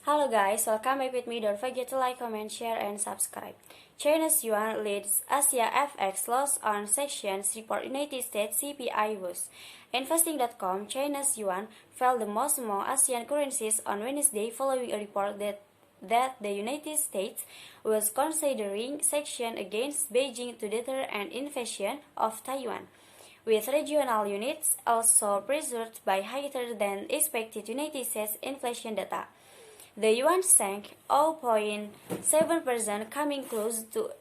Hello guys, welcome back with me. Don't forget to like, comment, share, and subscribe. China's yuan leads Asia FX loss on sections report United States CPI was. Investing.com, China's yuan fell the most among ASEAN currencies on Wednesday following a report that the United States was considering sanctions against Beijing to deter an invasion of Taiwan, with regional units also pressured by higher than expected United States inflation data. The yuan sank 0.7%, coming close to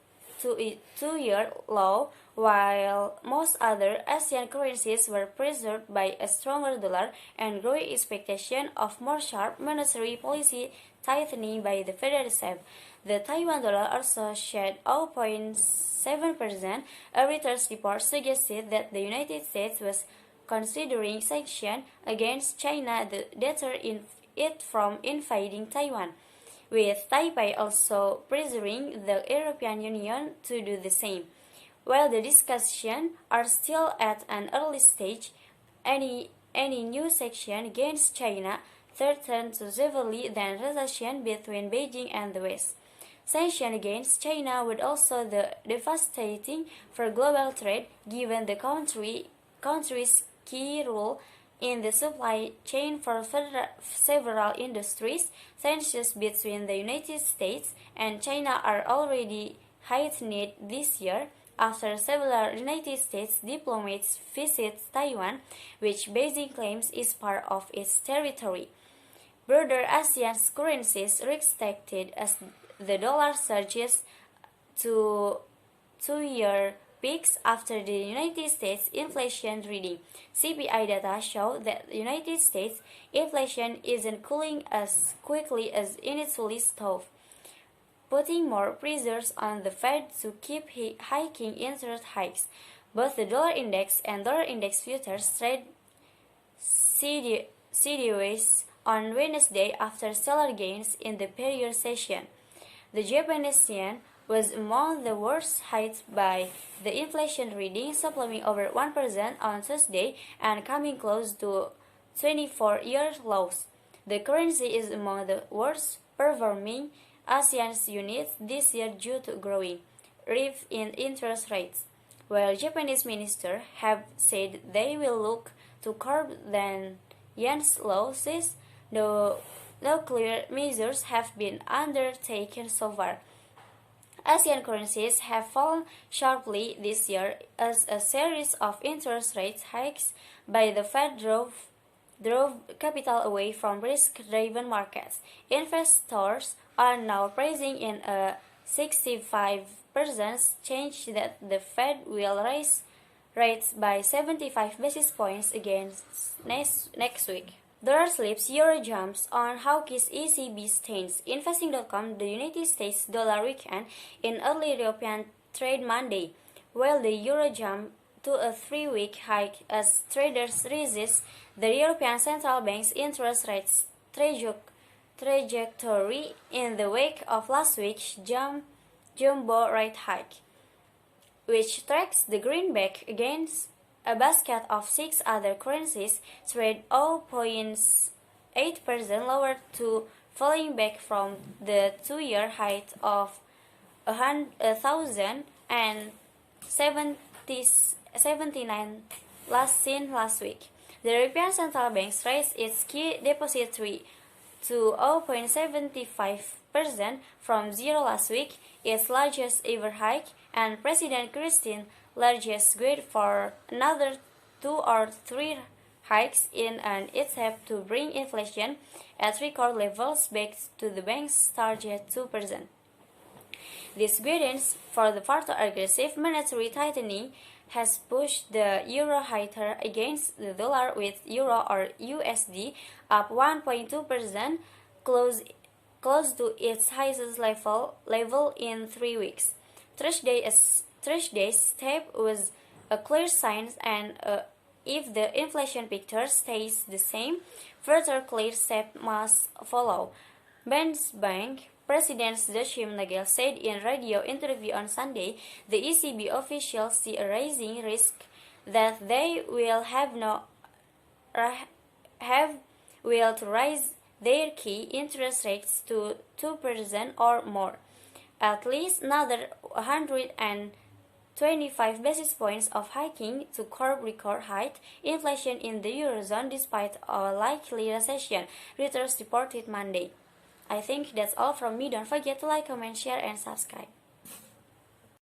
its two-year low, while most other Asian currencies were pressured by a stronger dollar and growing expectation of more sharp monetary policy tightening by the Federal Reserve. The Taiwan dollar also shed 0.7%. A Reuters report suggested that the United States was considering sanctions against China to deter it from invading Taiwan, with Taipei also pressuring the European Union to do the same. While the discussions are still at an early stage, any new sanction against China threatens to severely the relations between Beijing and the West. Sanctions against China would also be devastating for global trade, given the country's key role in the supply chain for several industries. Tensions between the United States and China are already heightened this year after several United States diplomats visit Taiwan, which Beijing claims is part of its territory. Broader ASEAN currencies reacted as the dollar surges to two-year peaks after the United States inflation reading. CPI data show that the United States inflation isn't cooling as quickly as initially thought, putting more pressures on the Fed to keep hiking interest hikes. Both the dollar index and dollar index futures trade sideways on Wednesday after stellar gains in the prior session. The Japanese yen was among the worst hit by the inflation reading, slumping over 1% on Tuesday and coming close to 24-year lows. The currency is among the worst performing ASEAN units this year due to growing rift in interest rates, while Japanese ministers have said they will look to curb the yen's losses, though no clear measures have been undertaken so far. ASEAN currencies have fallen sharply this year as a series of interest rate hikes by the Fed drove capital away from risk-driven markets. Investors are now pricing in a 65% chance that the Fed will raise rates by 75 basis points again next week. Dollar slips, euro jumps on hawkish ECB stance. Investing.com, the United States dollar weakened in early European trade Monday, while the euro jumped to a three-week hike as traders resist the European Central Bank's interest rates trajectory in the wake of last week's jumbo rate hike, which tracks the greenback against a basket of six other currencies. Trade 0.8% lower to falling back from the two-year height of 1,079 seen last week. The European Central Bank raised its key deposit rate to 0.75% from zero last week, its largest ever hike, and President Christine Lagarde's guide for another 2 or 3 hikes in an attempt to bring inflation at record levels back to the bank's target 2%. This guidance for the further aggressive monetary tightening has pushed the euro higher against the dollar, with euro or USD up 1.2%, close to its highest level in 3 weeks. Thursday's step was a clear sign, and if the inflation picture stays the same, further clear steps must follow. Bank President Joachim Nagel said in a radio interview on Sunday the ECB officials see a rising risk that they will to raise their key interest rates to 2% or more. At least another 125 basis points of hiking to curb record high inflation in the Eurozone despite a likely recession, Reuters reported Monday. I think that's all from me. Don't forget to like, comment, share, and subscribe.